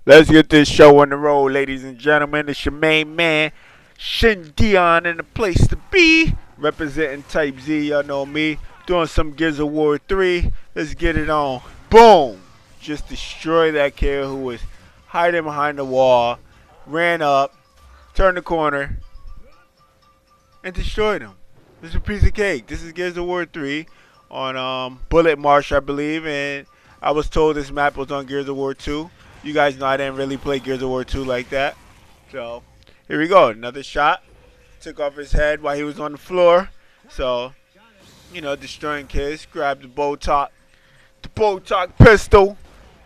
Let's get this show on the road, ladies and gentlemen. It's your main man, Shin Dion, in the place to be. Representing Type Z, y'all know me. Doing some Gears of War 3. Let's get it on. Boom! Just destroy that kid who was hiding behind the wall. Ran up, turned the corner, and destroyed him. This is a piece of cake. This is Gears of War 3 on Bullet Marsh, I believe, and I was told this map was on Gears of War 2. You guys know I didn't really play Gears of War 2 like that. So, here we go. Another shot. Took off his head while he was on the floor. So, destroying kids. Grabbed the Botox pistol.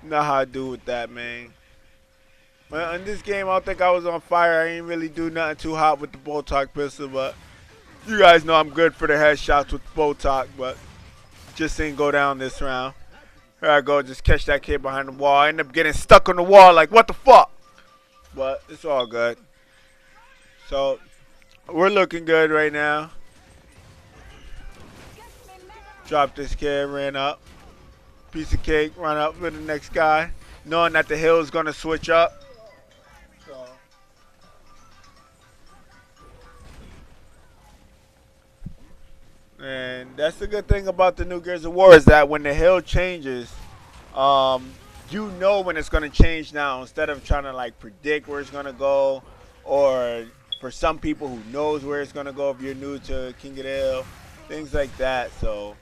You know how I do with that, man. Well, in this game, I don't think I was on fire. I ain't really do nothing too hot with the Botox pistol, but you guys know I'm good for the headshots with the Botox, but just didn't go down this round. Here I go, just catch that kid behind the wall. I end up getting stuck on the wall like, what the fuck? But it's all good. So, we're looking good right now. Drop this kid, ran up. Piece of cake, run up for the next guy. Knowing that the hill is going to switch up. So, and that's the good thing about the new Gears of War is that when the hill changes, you know when it's going to change now instead of trying to like predict where it's going to go, or for some people who knows where it's going to go if you're new to King of the Hill, things like that. So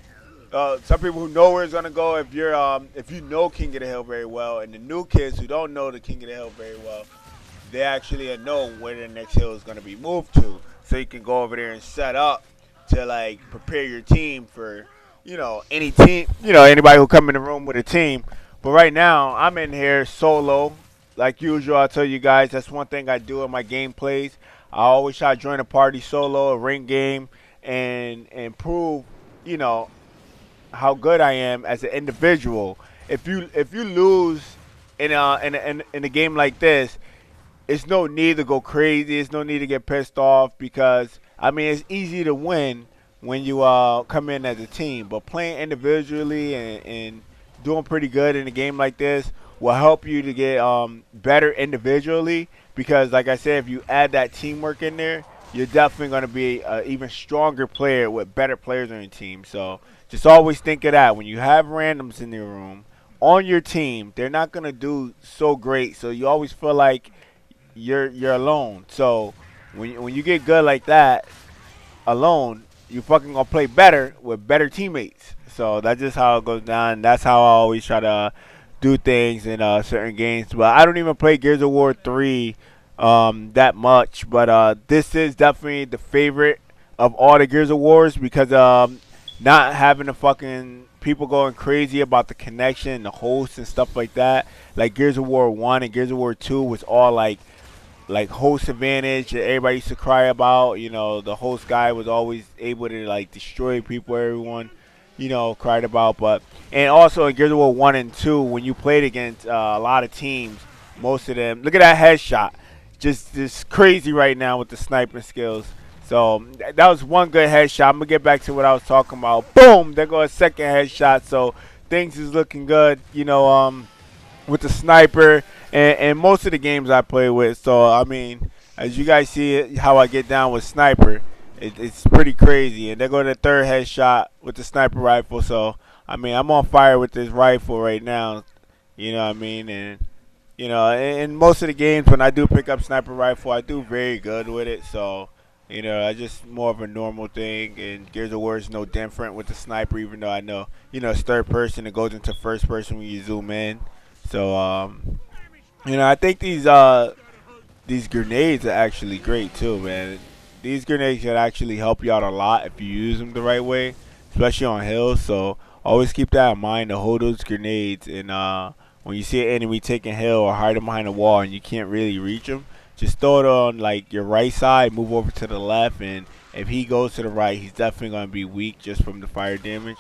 some people who know where it's going to go if you know King of the Hill very well, and the new kids who don't know the King of the Hill very well, they actually know where the next hill is going to be moved to, so you can go over there and set up to like prepare your team for any team, anybody who come in the room with a team. But right now, I'm in here solo. Like usual, I tell you guys, that's one thing I do in my gameplays. I always try to join a party solo, a ring game, and prove, you know, how good I am as an individual. If you lose in a game like this, it's no need to go crazy. It's no need to get pissed off because I mean it's easy to win when you come in as a team. But playing individually and doing pretty good in a game like this will help you to get better individually because, like I said, if you add that teamwork in there, you're definitely going to be an even stronger player with better players on your team. So just always think of that when you have randoms in your room on your team. They're not going to do so great. So you always feel like you're alone. So when you get good like that alone, you fucking gonna play better with better teammates. So that's just how it goes down. That's how I always try to do things in certain games. But I don't even play Gears of War 3 that much. But this is definitely the favorite of all the Gears of Wars because not having the fucking people going crazy about the connection, the hosts and stuff like that. Like Gears of War 1 and Gears of War 2 was all like host advantage that everybody used to cry about. You know, the host guy was always able to like destroy people. Everyone, cried about. But and also in Gears of War 1 and 2, when you played against a lot of teams, most of them look at that headshot, just crazy right now with the sniping skills. So that was one good headshot. I'm gonna get back to what I was talking about. Boom! There goes a second headshot. So things is looking good. With the sniper and most of the games I play with. So I mean, as you guys see how I get down with sniper, it's pretty crazy. And they go to the third headshot with the sniper rifle. So I mean, I'm on fire with this rifle right now. You know what I mean? And in most of the games when I do pick up sniper rifle, I do very good with it. So. I just more of a normal thing, and Gears of War is no different with the sniper. Even though I know, it's third person, it goes into first person when you zoom in. So, I think these grenades are actually great too, man. These grenades can actually help you out a lot if you use them the right way, especially on hills. So always keep that in mind to hold those grenades. And when you see an enemy taking hill or hiding behind a wall and you can't really reach them, just throw it on like your right side, move over to the left, and if he goes to the right, he's definitely going to be weak just from the fire damage.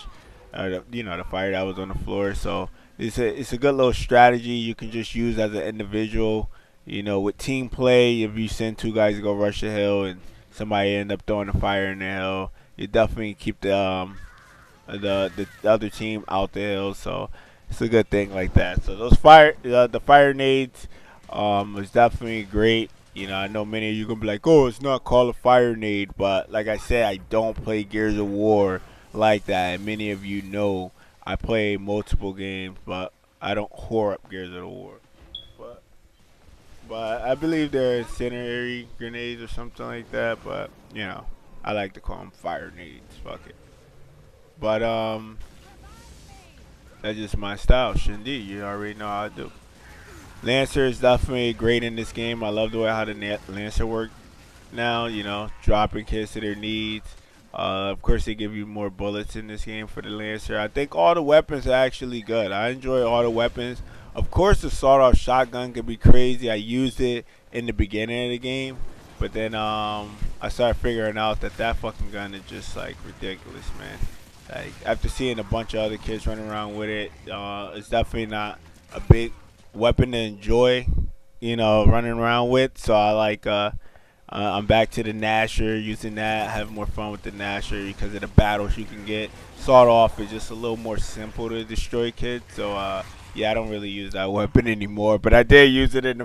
The fire that was on the floor. So it's a good little strategy you can just use as an individual. With team play, if you send two guys to go rush the hill and somebody end up throwing a fire in the hill, you definitely keep the other team out the hill. So it's a good thing like that. So those the fire nades It's definitely great. You know, I know many of you gonna be like, "Oh, it's not called a Fire Nade," but like I said, I don't play Gears of War like that. And many of you know I play multiple games, but I don't whore up Gears of War. But but I believe they're incendiary grenades or something like that. But you know, I like to call them Fire Nades. Fuck it. But that's just my style. Shindy, you already know how I do. Lancer is definitely great in this game. I love the way how the Lancer works now, dropping kids to their knees. Of course, they give you more bullets in this game for the Lancer. I think all the weapons are actually good. I enjoy all the weapons. Of course, the sawed-off shotgun can be crazy. I used it in the beginning of the game, but then I started figuring out that that fucking gun is just like ridiculous, man. Like after seeing a bunch of other kids running around with it, it's definitely not a big weapon to enjoy, running around with. So I like I'm back to the Nasher, using that, having more fun with the Nasher because of the battles you can get. Sawed off is just a little more simple to destroy kids, so yeah, I don't really use that weapon anymore. But I did use it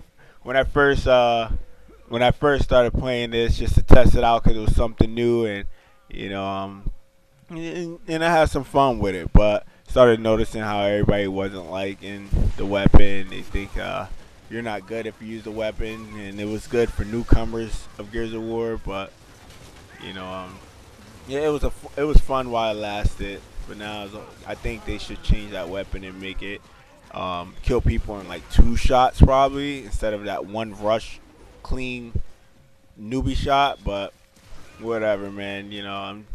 when I first when I first started playing this just to test it out because it was something new and you know and I had some fun with it. But started noticing how everybody wasn't liking the weapon. They think you're not good if you use the weapon, and it was good for newcomers of Gears of War. But you know, yeah, it was fun while it lasted. But now I think they should change that weapon and make it kill people in like two shots probably instead of that one rush, clean newbie shot. But whatever, man. I'm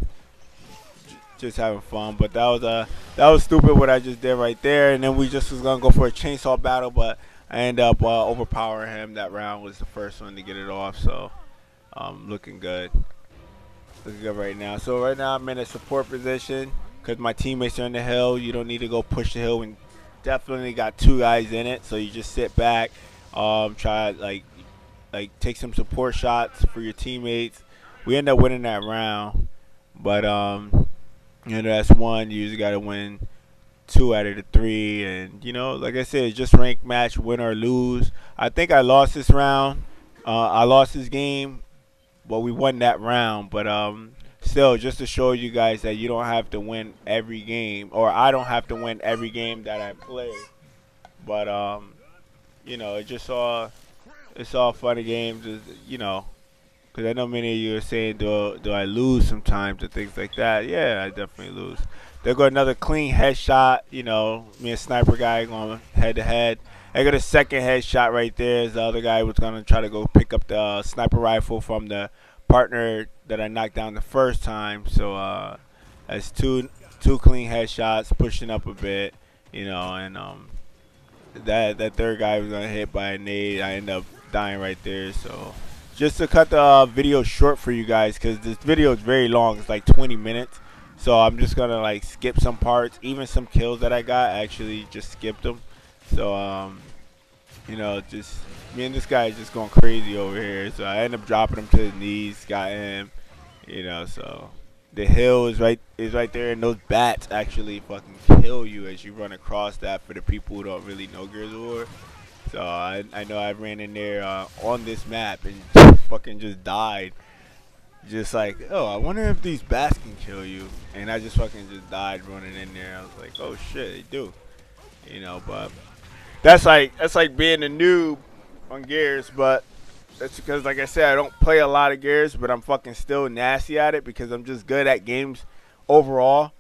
just having fun. But that was stupid what I just did right there. And then we just was gonna go for a chainsaw battle, but I ended up overpowering him. That round was the first one to get it off, so looking good. Looking good right now. So right now I'm in a support position because my teammates are in the hill. You don't need to go push the hill, and definitely got two guys in it. So you just sit back, try like take some support shots for your teammates. We end up winning that round, but that's one. You usually got to win two out of the three, and like I said, it's just rank match, win or lose. I think I lost this round. I lost this game, but we won that round. But still, just to show you guys that you don't have to win every game, or I don't have to win every game that I play. But it's all funny games. Because I know many of you are saying, do I lose sometimes and things like that? Yeah, I definitely lose. They got another clean headshot. Me and Sniper guy going head to head. I got a second headshot right there. As the other guy was going to try to go pick up the sniper rifle from the partner that I knocked down the first time. So that's two clean headshots, pushing up a bit, and that third guy was going to hit by a nade. I ended up dying right there. So just to cut the video short for you guys, because this video is very long. It's like 20 minutes. So I'm just going to like skip some parts. Even some kills that I got, I actually just skipped them. So, just me and this guy is just going crazy over here. So I end up dropping him to his knees, got him, so the hill is right there, and those bats actually fucking kill you as you run across that for the people who don't really know Gears of War. So I know I ran in there on this map and fucking just died. Just like, oh, I wonder if these bats can kill you. And I just fucking just died running in there. I was like, oh shit, they do. But that's like being a noob on Gears, but that's because like I said, I don't play a lot of Gears, but I'm fucking still nasty at it because I'm just good at games overall.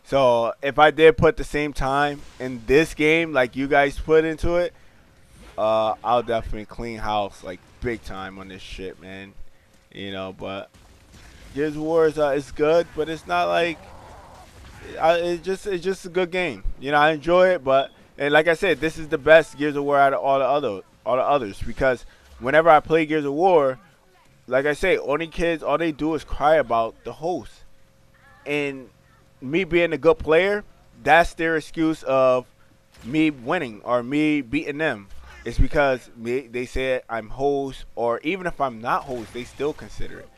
So if I did put the same time in this game like you guys put into it, I'll definitely clean house like big time on this shit, man. But Gears of War is good, but it's not like it's just a good game. I enjoy it, but and like I said, this is the best Gears of War out of all the others because whenever I play Gears of War, like I say, only kids all they do is cry about the host, and me being a good player, that's their excuse of me winning or me beating them. It's because they said I'm host, or even if I'm not host, they still consider it.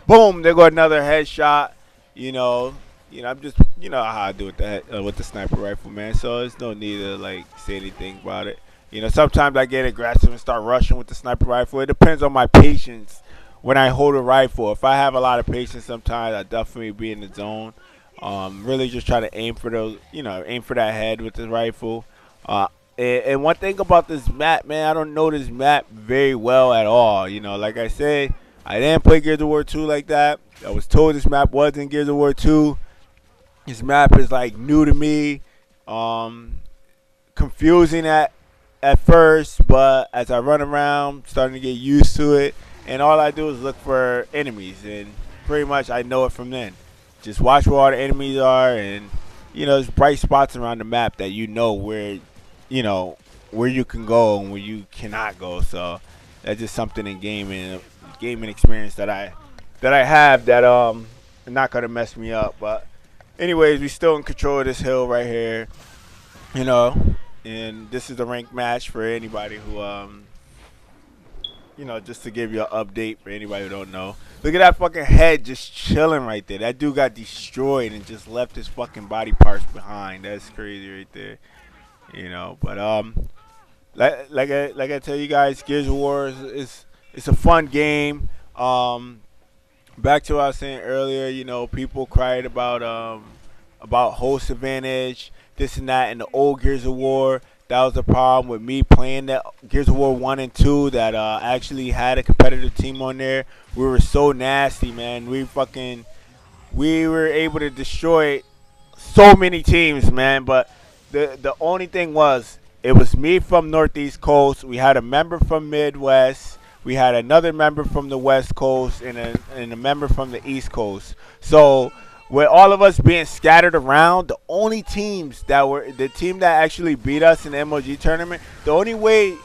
Boom, there go another headshot. I'm just how I do with that with the sniper rifle, man. So there's no need to like say anything about it. Sometimes I get aggressive and start rushing with the sniper rifle. It depends on my patience when I hold a rifle. If I have a lot of patience, sometimes I definitely be in the zone. Really just try to aim for those, aim for that head with the rifle. Uh, and one thing about this map, man, I don't know this map very well at all. Like I said, I didn't play Gears of War 2 like that. I was told this map was in Gears of War 2. This map is like new to me. Um, Confusing at first, but as I run around, starting to get used to it, and all I do is look for enemies, and pretty much I know it from then. Just watch where all the enemies are, and there's bright spots around the map that you know where you can go and where you cannot go. So that's just something in gaming experience that I have that not gonna mess me up. But anyways, we still in control of this hill right here, you know, and this is a ranked match for anybody who just to give you an update for anybody who don't know. Look at that fucking head just chilling right there. That dude got destroyed and just left his fucking body parts behind. That's crazy right there. But like I tell you guys, Gears of War is it's a fun game. Back to what I was saying earlier, people cried about host advantage, this and that in the old Gears of War. That was the problem with me playing that Gears of War 1 and 2 that actually had a competitive team on there. We were so nasty, man. We were able to destroy so many teams, man. But the only thing was, it was me from Northeast Coast. We had a member from Midwest. We had another member from the West Coast and a member from the East Coast. So with all of us being scattered around, the only teams that were the team that actually beat us in the MOG tournament, the only way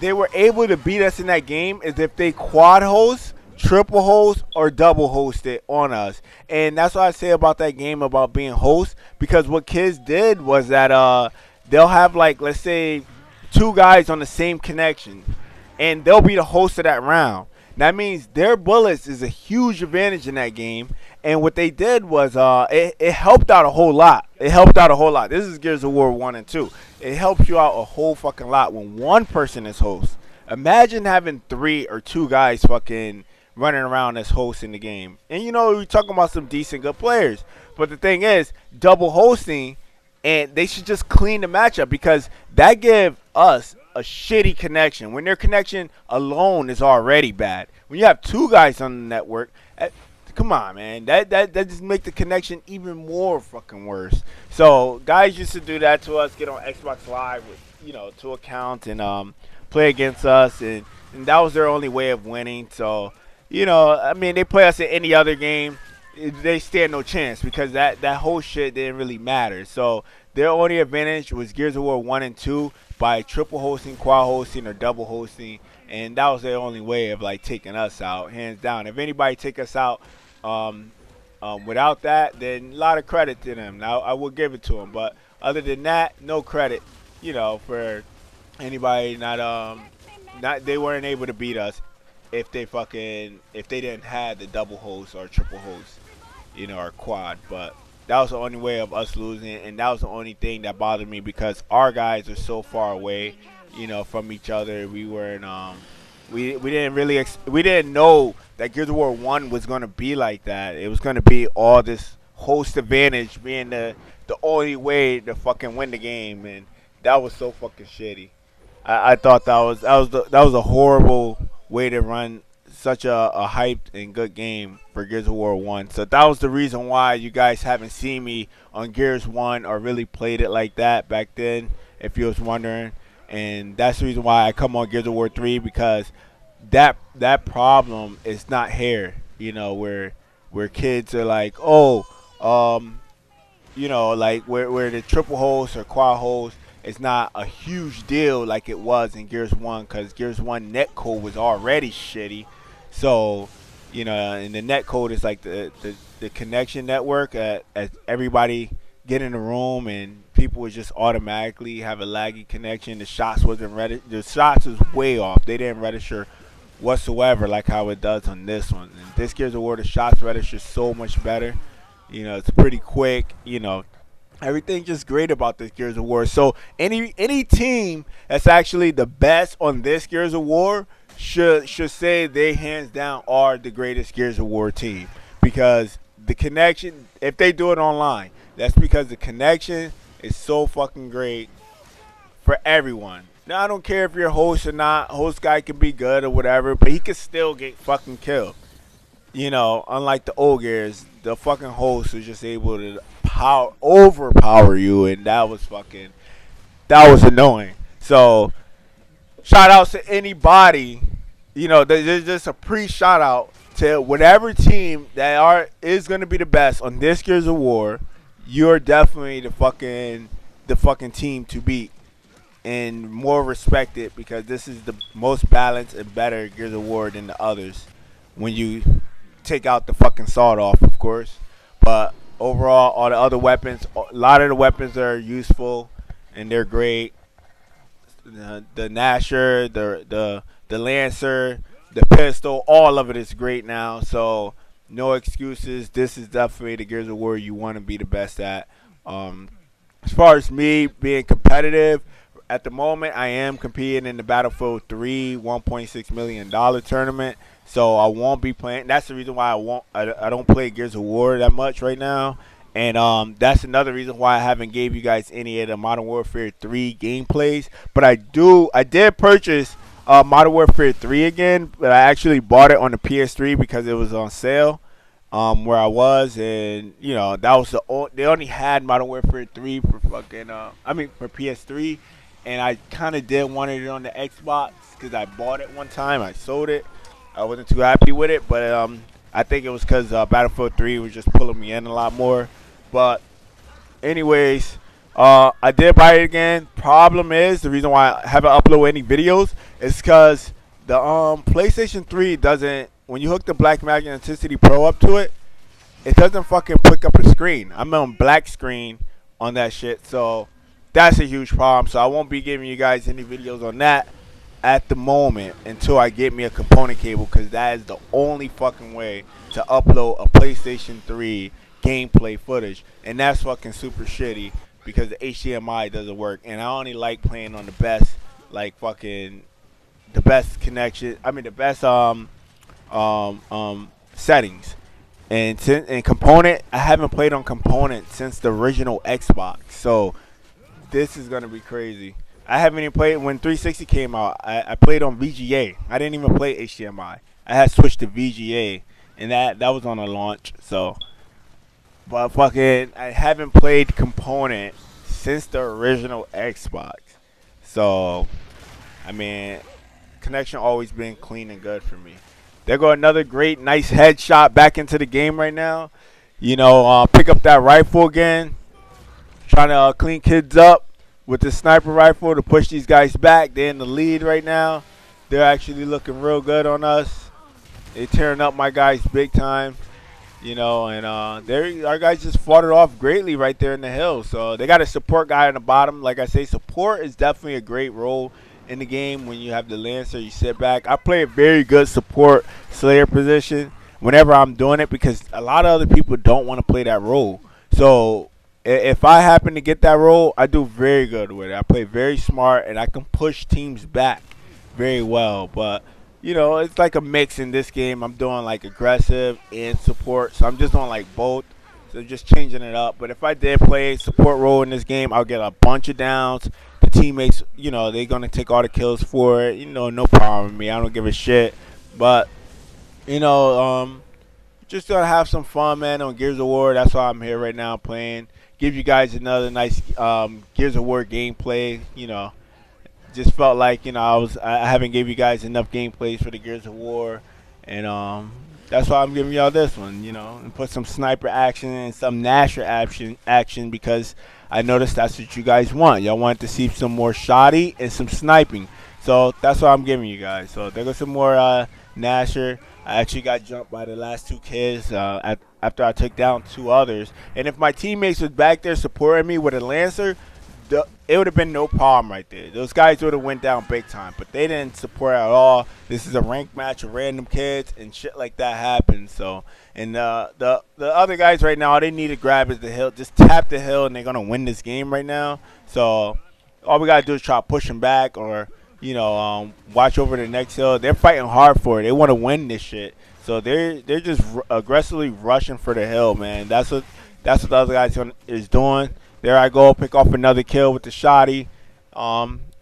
they were able to beat us in that game is if they quad host, triple host, or double host it on us. And that's what I say about that game about being host, because what kids did was that they'll have, like, let's say 2 guys on the same connection, and they'll be the host of that round. That means their bullets is a huge advantage in that game. And what they did was it helped out a whole lot. It helped out a whole lot. This is Gears of War 1 and 2. It helps you out a whole fucking lot when one person is host. Imagine having 3 or 2 guys fucking running around as hosts in the game. And we're talking about some decent good players. But the thing is, double hosting, and they should just clean the matchup, because that give us a shitty connection. When their connection alone is already bad. When you have 2 guys on the network, come on, man. That just make the connection even more fucking worse. So guys used to do that to us, get on Xbox Live with 2 accounts and play against us, and that was their only way of winning. So they play us in any other game, they stand no chance, because that whole shit didn't really matter. So their only advantage was Gears of War 1 and 2 by triple hosting, quad hosting, or double hosting, and that was their only way of like taking us out, hands down. If anybody take us out without that, then a lot of credit to them. Now I will give it to them, but other than that, no credit, for anybody not they weren't able to beat us if they didn't have the double host or triple host, or quad. But that was the only way of us losing, and that was the only thing that bothered me, because our guys are so far away, from each other. We weren't we didn't know that Gears of War 1 was going to be like that. It was going to be all this host advantage being the only way to fucking win the game, and that was so fucking shitty. I thought that was a horrible way to run such a hyped and good game for Gears of War 1. So that was the reason why you guys haven't seen me on Gears 1 or really played it like that back then, if you was wondering. And that's the reason why I come on Gears of War 3, because that problem is not here, where kids are like, like where the triple host or quad host is not a huge deal like it was in Gears 1, because Gears 1 netcode was already shitty. So, and the netcode is like the connection network. As everybody get in the room, and people would just automatically have a laggy connection. The shots wasn't ready. The shots was way off. They didn't register whatsoever like how it does on this one. And this Gears of War, the shots register so much better. It's pretty quick. Everything just great about this Gears of War. So any team that's actually the best on this Gears of War should say they hands down are the greatest Gears of War team, because the connection, if they do it online, that's because the connection is so fucking great for everyone. Now I don't care if you're a host or not. Host guy can be good or whatever, but he can still get fucking killed. Unlike the old Gears, the fucking host was just able to overpower you, and that was annoying. So shout outs to anybody. There's just a pre shout out to whatever team is gonna be the best on this Gears of War. You're definitely the fucking team to beat and more respected, because this is the most balanced and better Gears of War than the others. When you take out the fucking sawed off, of course, but overall, all the other weapons, a lot of the weapons are useful and they're great. The Nasher, the Lancer, the pistol, all of it is great now. So no excuses. This is definitely the Gears of War you want to be the best at. As far as me being competitive, at the moment I am competing in the Battlefield 3 $1.6 million tournament. So I won't be playing. That's the reason why I don't play Gears of War that much right now. And that's another reason why I haven't gave you guys any of the Modern Warfare 3 gameplays. But I did purchase Modern Warfare 3 again, but I actually bought it on the PS3 because it was on sale where I was, and that was they only had Modern Warfare 3 for for PS3, and I kind of did wanted it on the Xbox because I bought it one time, I sold it, I wasn't too happy with it, but I think it was because Battlefield 3 was just pulling me in a lot more. But anyways, I did buy it again. Problem is, the reason why I haven't uploaded any videos is because the PlayStation 3 doesn't, when you hook the Blackmagic Authenticity Pro up to it, it doesn't fucking pick up a screen. I'm on black screen on that shit, so that's a huge problem. So I won't be giving you guys any videos on that at the moment until I get me a component cable, because that is the only fucking way to upload a PlayStation 3 gameplay footage, and that's fucking super shitty because the HDMI doesn't work, and I only like playing on the best, the best connection. I mean the best settings. And component, I haven't played on component since the original Xbox, so this is gonna be crazy. I haven't even played when 360 came out. I played on VGA. I didn't even play HDMI. I had switched to VGA, and that was on a launch. So, but fucking, I haven't played component since the original Xbox. So, I mean, connection always been clean and good for me. There go another great, nice headshot back into the game right now. Pick up that rifle again. Trying to clean kids up with the sniper rifle to push these guys back. They're in the lead right now. They're actually looking real good on us. They tearing up my guys big time. And our guys just fought it off greatly right there in the hill. So they got a support guy on the bottom. Like I say, support is definitely a great role in the game. When you have the Lancer, you sit back. I play a very good support Slayer position whenever I'm doing it, because a lot of other people don't want to play that role. So if I happen to get that role, I do very good with it. I play very smart, and I can push teams back very well. But it's like a mix in this game. I'm doing like aggressive and support, so I'm just doing like both. So just changing it up. But if I did play a support role in this game, I'll get a bunch of downs. The teammates, they're gonna take all the kills for it. No problem with me. I don't give a shit. But just gonna have some fun, man, on Gears of War. That's why I'm here right now playing. Give you guys another nice Gears of War gameplay. Just felt like I haven't gave you guys enough gameplays for the Gears of War, and that's why I'm giving y'all this one. And put some sniper action and some Nasher action because I noticed that's what you guys want. Y'all want to see some more shoddy and some sniping, so that's what I'm giving you guys. So there goes some more Nasher. I actually got jumped by the last two kids after I took down two others. And if my teammates was back there supporting me with a Lancer, it would have been no problem right there. Those guys would have went down big time, but they didn't support at all. This is a ranked match of random kids, and shit like that happens. So, and the other guys right now, all they need to grab is the hill. Just tap the hill, and they're gonna win this game right now. So, all we gotta do is try to push them back, or watch over the next hill. They're fighting hard for it. They want to win this shit. So they're just aggressively rushing for the hill, man. That's what the other guy is doing. There I go, pick off another kill with the shotty.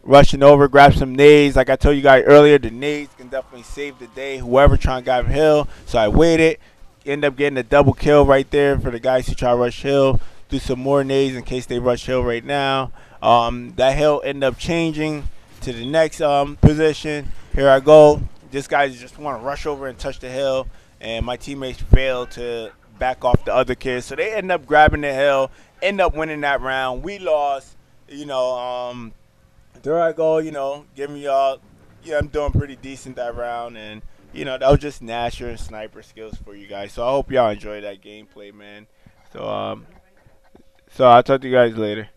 Rushing over, grab some nades. Like I told you guys earlier, the nades can definitely save the day. Whoever trying to grab hill. So I waited. End up getting a double kill right there for the guys who try to rush hill. Do some more nades in case they rush hill right now. That hill end up changing to the next position. Here I go. This guy just want to rush over and touch the hill. And my teammates failed to back off the other kids. So they end up grabbing the hill, end up winning that round. We lost. There I go, giving y'all, I'm doing pretty decent that round. And, that was just Nasher and sniper skills for you guys. So I hope y'all enjoyed that gameplay, man. So I'll talk to you guys later.